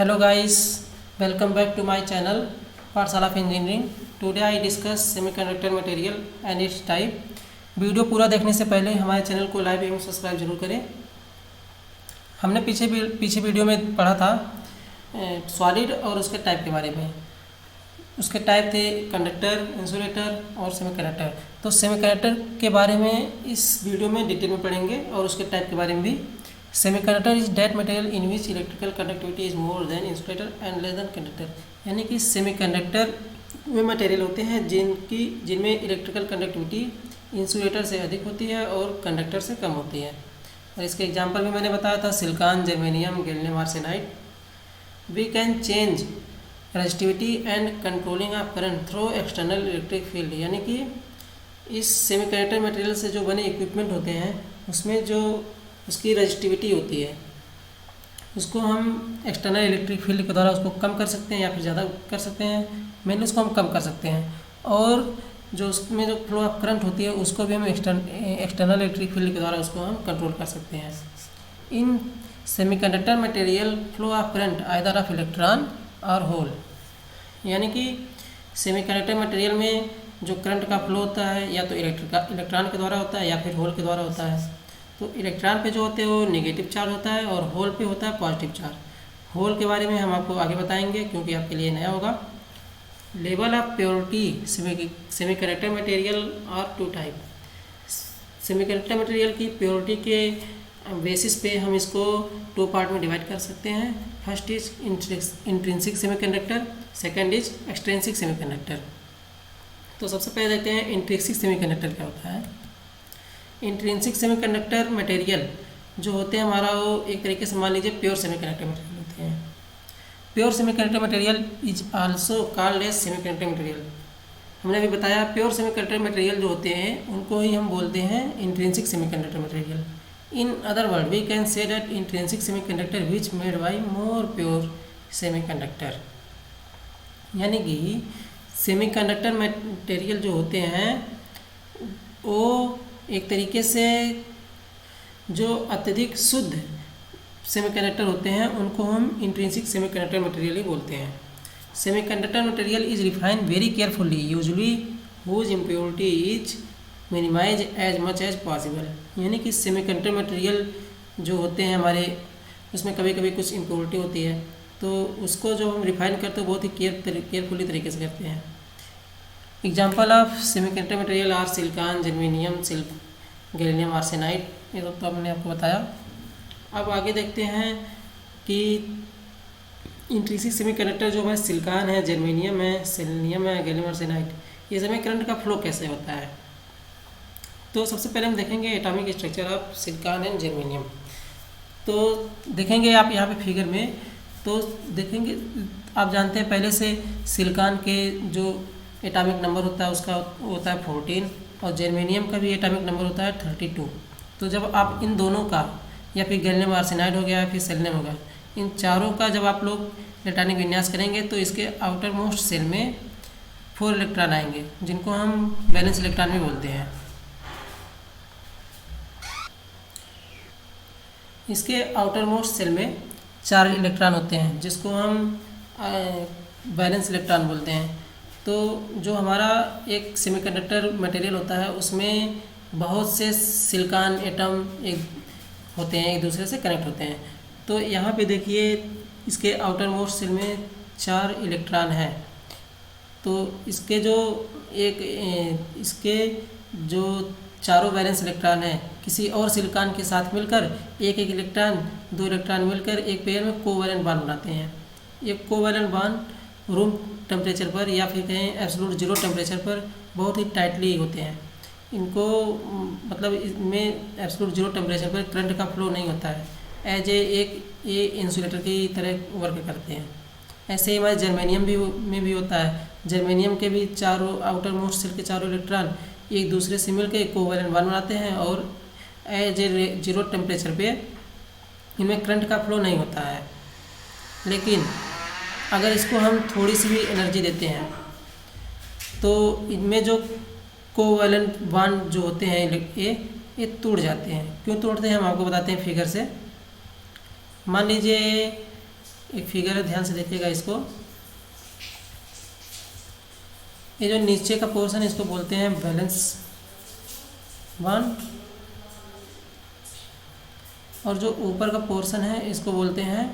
Hello guys, welcome back to my channel पाठशाला of engineering. Today I discuss semiconductor material and it's type. Video पूरा देखने से पहले हमारे चैनल को लाइक एवं सब्सक्राइब जरूर करें। हमने पीछे वीडियो में पढ़ा था सॉलिड और उसके टाइप के बारे में। उसके टाइप थे कंडक्टर, इंसुलेटर और सेमीकंडक्टर। तो सेमीकंडक्टर के बारे में इस वीडियो में डिटेल में पढ़ेंगे और उसके टाइप के बारे में भी। Semiconductor is that material in which electrical conductivity is more than insulator and less than conductor. यानी कि सेमीकंडक्टर वे मटेरियल होते हैं जिनमें इलेक्ट्रिकल कंडक्टिविटी इंसुलेटर से अधिक होती है और कंडक्टर से कम होती है। और इसके एग्जांपल में मैंने बताया था silicon, germanium, gallium arsenide. We can change resistivity and controlling of current through external electric field. यानी कि इस सेमीकंडक्टर मटेरियल से जो बने इक्विपमेंट होते हैं उसमें जो उसकी रेजिस्टिविटी होती है उसको हम एक्सटर्नल इलेक्ट्रिक फील्ड के द्वारा उसको कम कर सकते हैं या फिर ज़्यादा कर सकते हैं। मेनली उसको हम कम कर सकते हैं। और जो उसमें जो फ्लो ऑफ करंट होती है उसको भी हम एक्सटर्नल इलेक्ट्रिक फील्ड के द्वारा उसको हम कंट्रोल कर सकते हैं। In semiconductor material flow of current either of electron और होल। यानी कि सेमीकंडक्टर मटेरियल में जो करंट का फ्लो होता है या तो इलेक्ट्रॉन के द्वारा होता है या फिर होल के द्वारा होता है। तो इलेक्ट्रॉन पे जो होते हैं वो नेगेटिव चार्ज होता है और होल पे होता है पॉजिटिव चार्ज। होल के बारे में हम आपको आगे बताएंगे क्योंकि आपके लिए नया होगा। Level of purity semiconductor material और टू टाइप। सेमीकंडक्टर मटेरियल की प्योरिटी के बेसिस पे हम इसको टू पार्ट में डिवाइड कर सकते हैं। First is intrinsic semiconductor, second is extrinsic semiconductor. तो सबसे पहले देखते हैं इंट्रिंसिक सेमीकंडक्टर क्या होता है। इंट्रिंसिक सेमीकंडक्टर मटेरियल जो होते हैं हमारा वो एक तरीके से मान लीजिए प्योर सेमीकंडक्टर मटेरियल होते हैं। Pure semiconductor material is also called as semiconductor material. हमने अभी बताया प्योर सेमीकंडक्टर मटेरियल जो होते हैं उनको ही हम बोलते हैं intrinsic semiconductor material. In other word we can say that intrinsic semiconductor which made by more pure semiconductor. यानी कि सेमीकंडक्टर मटेरियल जो होते हैं वो एक तरीके से जो अत्यधिक शुद्ध सेमीकंडक्टर होते हैं उनको हम इंट्रिंसिक सेमीकंडक्टर मटेरियल ही बोलते हैं। Semiconductor material is refined very carefully usually whose impurity is minimise as much as possible. यानी कि सेमीकंडक्टर मटेरियल जो होते हैं हमारे उसमें कभी कभी कुछ इम्प्योरिटी होती है तो उसको जो हम रिफाइन करते हैं बहुत ही केयरफुली तरीके से करते हैं। Example of semiconductor material are silicon, germanium, gallium arsenide. ये सब तो हमने आपको बताया। अब आगे देखते हैं कि इंट्रिंसिक सेमीकंडक्टर जो है सिलिकॉन है, जर्मेनियम है, सेलेनियम है, गैलियम आर्सेनाइड, ये सब में करंट का फ्लो कैसे होता है। तो सबसे पहले हम देखेंगे atomic structure of silicon and germanium. तो देखेंगे आप यहाँ पे फिगर में तो देखेंगे आप जानते हैं पहले से सिलिकॉन के जो एटॉमिक नंबर होता है उसका होता है 14 और जर्मेनियम का भी एटॉमिक नंबर होता है 32। तो जब आप इन दोनों का या फिर गैलियम आर्सेनाइड हो गया या फिर सेलेनियम हो गया, इन चारों का जब आप लोग इलेक्ट्रॉनिक विन्यास करेंगे तो इसके आउटर मोस्ट सेल में 4 इलेक्ट्रॉन आएंगे जिनको हम वैलेंस इलेक्ट्रॉन भी बोलते हैं। इसके आउटर मोस्ट सेल में 4 इलेक्ट्रॉन होते हैं जिसको हम वैलेंस इलेक्ट्रॉन बोलते हैं। तो जो हमारा एक सेमीकंडक्टर मटेरियल होता है उसमें बहुत से सिलिकॉन एटम होते हैं, एक दूसरे से कनेक्ट होते हैं। तो यहाँ पे देखिए इसके आउटर मोस्ट सेल में 4 इलेक्ट्रॉन है। तो इसके जो चारों वैलेंस इलेक्ट्रॉन है किसी और सिलिकॉन के साथ मिलकर एक इलेक्ट्रॉन 2 इलेक्ट्रॉन मिलकर एक पेयर में कोवैलेंट बॉन्ड बनाते हैं। ये कोवैलेंट बॉन्ड रूम टेम्परेचर पर या फिर कहें एब्सोल्यूट 0 टेम्परेचर पर बहुत ही टाइटली होते हैं। इनको मतलब इसमें एब्सोल्यूट 0 टेम्परेचर पर करंट का फ्लो नहीं होता है। एज ये इंसुलेटर की तरह वर्क करते हैं। ऐसे ही हमारे जर्मेनियम में भी होता है। जर्मेनियम के भी चारों आउटर मोस्ट सेल के चारों इलेक्ट्रॉन एक दूसरे से मिलकर कोवैलेंट बॉन्ड बनाते हैं और एज ए 0 टेम्परेचर पे इनमें करंट का फ्लो नहीं होता है। लेकिन अगर इसको हम थोड़ी सी भी एनर्जी देते हैं तो इनमें जो कोवैलेंट बॉन्ड जो होते हैं ये टूट जाते हैं। क्यों टूटते हैं हम आपको बताते हैं फिगर से। मान लीजिए एक फिगर है, ध्यान से देखिएगा इसको। ये जो नीचे का पोर्शन है इसको बोलते हैं वैलेंस बॉन्ड, और जो ऊपर का पोर्शन है इसको बोलते हैं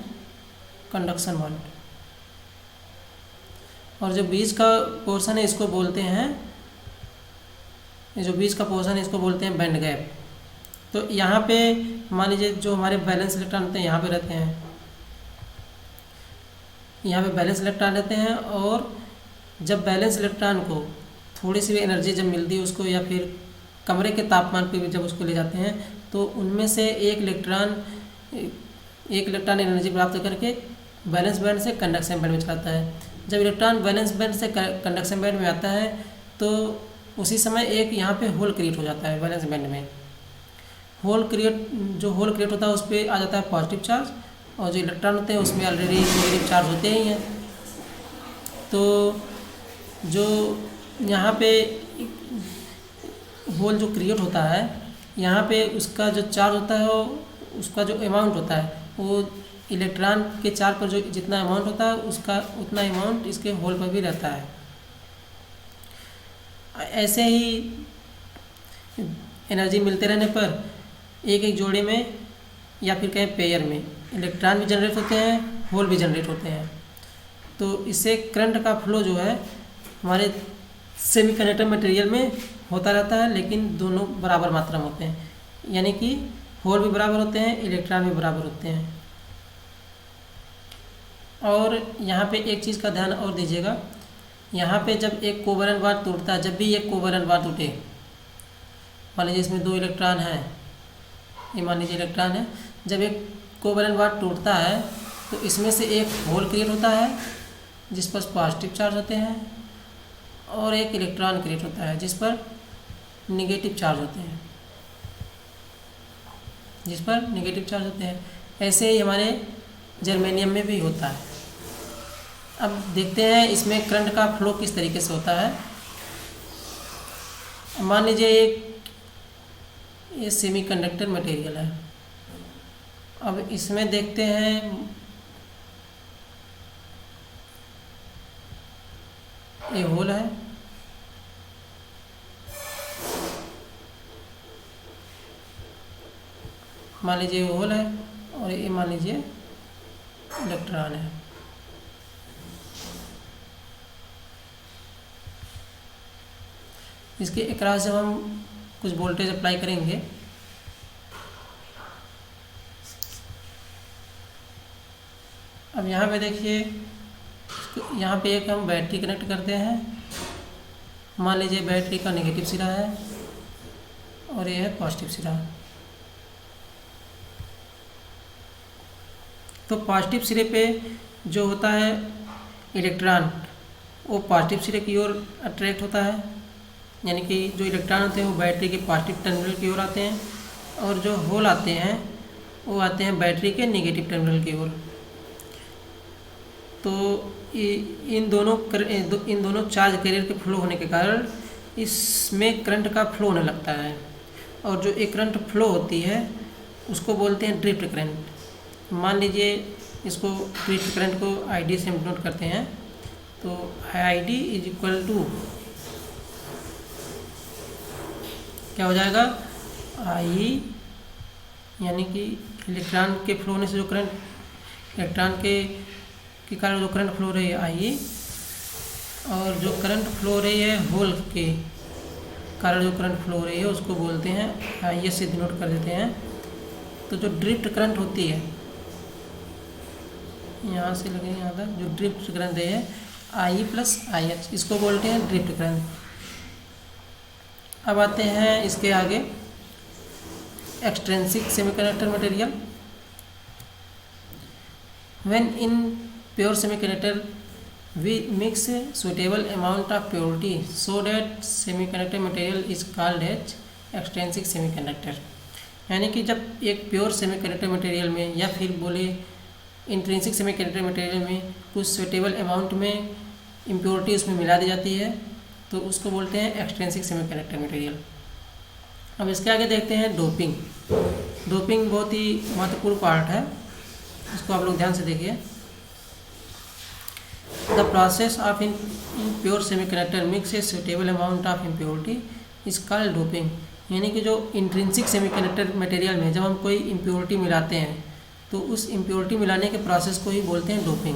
कंडक्शन बॉन्ड, और जो बीच का पोर्शन है इसको बोलते हैं, ये जो बीच का पोर्शन है इसको बोलते हैं बैंड गैप। तो यहाँ पे मान लीजिए जो हमारे वैलेंस इलेक्ट्रॉन होते हैं यहाँ पे रहते हैं, यहाँ पे बैलेंस इलेक्ट्रॉन रहते हैं, और जब बैलेंस इलेक्ट्रॉन को थोड़ी सी भी एनर्जी जब मिलती है उसको, या फिर कमरे के तापमान पे भी जब उसको ले जाते हैं, तो उनमें से एक इलेक्ट्रॉन एनर्जी प्राप्त करके वैलेंस बैंड से कंडक्शन बैंड में चलाता है। जब इलेक्ट्रॉन वैलेंस बैंड से कंडक्शन बैंड में आता है तो उसी समय एक यहाँ पे होल क्रिएट हो जाता है वैलेंस बैंड में। होल क्रिएट होता है उस पर आ जाता है पॉजिटिव चार्ज, और जो इलेक्ट्रॉन होते हैं उसमें ऑलरेडी नेगेटिव चार्ज होते ही हैं। तो जो यहाँ पे होल जो क्रिएट होता है, यहाँ पे उसका जो चार्ज होता है, उसका जो अमाउंट होता है वो इलेक्ट्रॉन के चार्ज पर जो जितना अमाउंट होता है उसका उतना अमाउंट इसके होल पर भी रहता है। ऐसे ही एनर्जी मिलते रहने पर एक एक जोड़े में या फिर कहें पेयर में इलेक्ट्रॉन भी जनरेट होते हैं, होल भी जनरेट होते हैं। तो इससे करंट का फ्लो जो है हमारे सेमीकंडक्टर मटेरियल में होता रहता है, लेकिन दोनों बराबर मात्रा में होते हैं, यानी कि होल भी बराबर होते हैं, इलेक्ट्रॉन भी बराबर होते हैं। और यहाँ पे एक चीज़ का ध्यान और दीजिएगा, यहाँ पे जब एक कोवैलेंट बॉन्ड टूटता है, जब भी एक कोवैलेंट बॉन्ड टूटे, मान लीजिए इसमें 2 इलेक्ट्रॉन हैं, ये मान लीजिए इलेक्ट्रॉन है, जब एक कोवैलेंट बॉन्ड टूटता है तो इसमें से एक होल क्रिएट होता है जिस पर पॉजिटिव चार्ज होते हैं, और एक इलेक्ट्रॉन क्रिएट होता है जिस पर नेगेटिव चार्ज होते हैं, ऐसे ही हमारे जर्मेनियम में भी होता है। अब देखते हैं इसमें करंट का फ्लो किस तरीके से होता है। मान लीजिए ये सेमीकंडक्टर मटेरियल है। अब इसमें देखते हैं ये होल है, मान लीजिए ये होल है, और ये मान लीजिए इलेक्ट्रॉन है। इसके अक्रॉस जब हम कुछ वोल्टेज अप्लाई करेंगे, अब यहाँ पे देखिए, यहाँ पे एक हम बैटरी कनेक्ट करते हैं। मान लीजिए बैटरी का नेगेटिव सिरा है और ये है पॉजिटिव सिरा। तो पॉजिटिव सिरे पे जो होता है इलेक्ट्रॉन, वो पॉजिटिव सिरे की ओर अट्रैक्ट होता है, यानी कि जो इलेक्ट्रॉन होते हैं वो बैटरी के पॉजिटिव टर्मिनल की ओर आते हैं, और जो होल आते हैं वो आते हैं बैटरी के नेगेटिव टर्मिनल की ओर। तो इन दोनों चार्ज कैरियर के फ्लो होने के कारण इसमें करंट का फ्लो होने लगता है, और जो एक करंट फ्लो होती है उसको बोलते हैं ड्रिफ्ट करंट। मान लीजिए इसको ड्रिफ्ट करंट को ID से नोट करते हैं। तो ID इज इक्वल टू क्या हो जाएगा, I यानी कि इलेक्ट्रॉन के फ्लो होने से जो करंट, इलेक्ट्रॉन के कारण जो करंट फ्लो रही है I, और जो करंट फ्लो रही है होल के कारण जो करंट फ्लो रही है उसको बोलते हैं IS से डिनोट कर देते हैं। तो जो ड्रिफ्ट करंट होती है, यहाँ से लगे यहाँ तक जो ड्रिफ्ट करंट है I प्लस IH, इसको बोलते हैं ड्रिफ्ट करंट। अब आते हैं इसके आगे extrinsic semiconductor material. When in pure semiconductor we mix suitable amount of purity so that semiconductor material is called as extrinsic semiconductor। यानी कि जब एक प्योर सेमीकंडक्टर मटेरियल में या फिर बोले इंट्रिंसिक सेमीकंडक्टर मटेरियल में कुछ सुटेबल अमाउंट में इम्प्योरिटी उसमें मिला दी जाती है तो उसको बोलते हैं एक्सट्रिंसिक सेमीकंडक्टर मटेरियल। अब इसके आगे देखते हैं डोपिंग। डोपिंग बहुत ही महत्वपूर्ण पार्ट है, इसको आप लोग ध्यान से देखिए। The process of in pure semiconductor mix a suitable amount of impurity is called doping. यानी कि जो इंट्रिंसिक सेमीकंडक्टर मटेरियल में जब हम कोई इम्प्योरिटी मिलाते हैं तो उस इम्प्योरिटी मिलाने के प्रोसेस को ही बोलते हैं डोपिंग।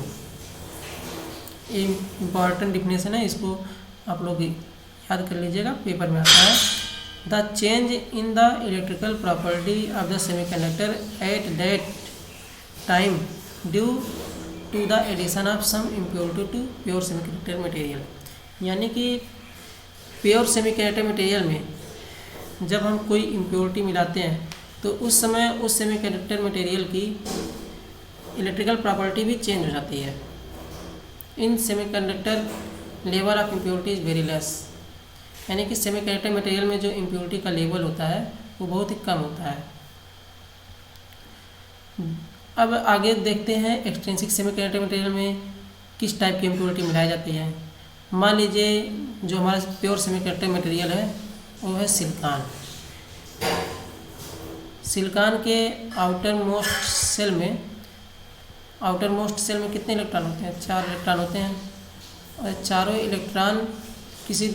ये इम्पॉर्टेंट डिफिनेशन है, इसको आप लोग याद कर लीजिएगा, पेपर में आता है। The change in the electrical property of the semiconductor at that time due to the addition of some impurity to pure semiconductor material. यानी कि प्योर सेमीकंडक्टर मटेरियल में जब हम कोई इम्प्योरिटी मिलाते हैं तो उस समय उस सेमीकंडक्टर मटेरियल की इलेक्ट्रिकल प्रॉपर्टी भी चेंज हो जाती है। In semiconductor level of impurity is very less. यानी कि सेमीकंडक्टर मटेरियल में जो इम्प्योरिटी का लेवल होता है वो बहुत ही कम होता है। अब आगे देखते हैं एक्सट्रिंसिक सेमीकंडक्टर मटेरियल में किस टाइप की इम्प्योरिटी मिलाई जाती है। मान लीजिए जो हमारा प्योर सेमीकंडक्टर मटेरियल है वो है सिलिकॉन। सिलिकॉन के आउटर मोस्ट सेल में कितने इलेक्ट्रॉन होते हैं? 4 इलेक्ट्रॉन होते हैं। और चारों इलेक्ट्रॉन किसी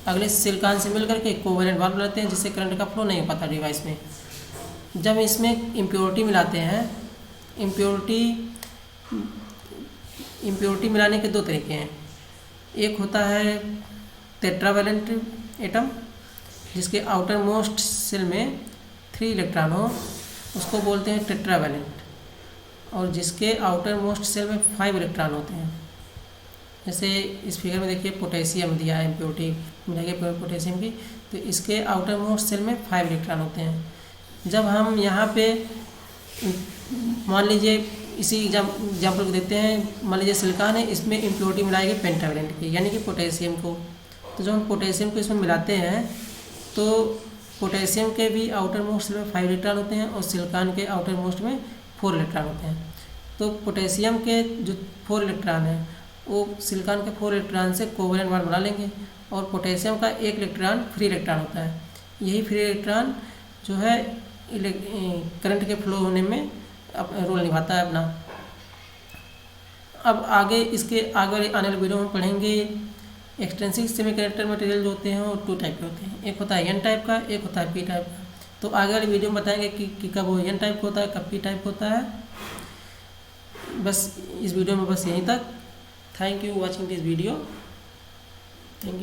अगले सिलिकॉन से मिल करके कोवेलेंट बॉन्ड बनाते हैं जिससे करंट का फ्लो नहीं हो पाता डिवाइस में। जब इसमें इम्प्योरिटी मिलाते हैं, इम्प्योरिटी मिलाने के 2 तरीके हैं। एक होता है टेट्रावैलेंट एटम जिसके आउटर मोस्ट सेल में 3 इलेक्ट्रॉन हो, उसको बोलते हैं टेट्रावैलेंट। और जिसके आउटर मोस्ट सेल में 5 इलेक्ट्रॉन होते हैं। जैसे इस फिगर में देखिए पोटेशियम दिया है, इम्प्योरिटी मिलाइए पोटेशियम की, तो इसके आउटर मोस्ट सेल में 5 इलेक्ट्रॉन होते हैं। जब हम यहाँ पे मान लीजिए इसी एग्जाम्पल को देते हैं, मान लीजिए सिलिकॉन है, इसमें इम्प्योरिटी मिलाएंगे पेंटावैलेंट की यानी कि पोटेशियम को। तो जब हम पोटेशियम को इसमें मिलाते हैं तो पोटेशियम के भी आउटर मोस्ट में 5 इलेक्ट्रॉन होते हैं और सिलिकॉन के आउटर मोस्ट में 4 इलेक्ट्रॉन होते हैं। तो पोटेशियम के जो 4 इलेक्ट्रॉन हैं वो सिलिकॉन के 4 इलेक्ट्रॉन से कोवेलेंट बॉन्ड बना लेंगे और पोटेशियम का 1 इलेक्ट्रॉन फ्री इलेक्ट्रॉन होता है। यही फ्री इलेक्ट्रॉन जो है करंट के फ्लो होने में रोल निभाता है अपना। अब आगे इसके आगे आने वाले वीडियो में पढ़ेंगे एक्सट्रिंसिक सेमीकंडक्टर मटेरियल जो होते हैं वो 2 टाइप के होते हैं। एक होता है एन टाइप का, एक होता है पी टाइप का। तो आगे वाली वीडियो में बताएंगे कि कब वो एन टाइप होता है, कब पी टाइप होता है। बस इस वीडियो में बस यहीं तक। Thank you watching this video.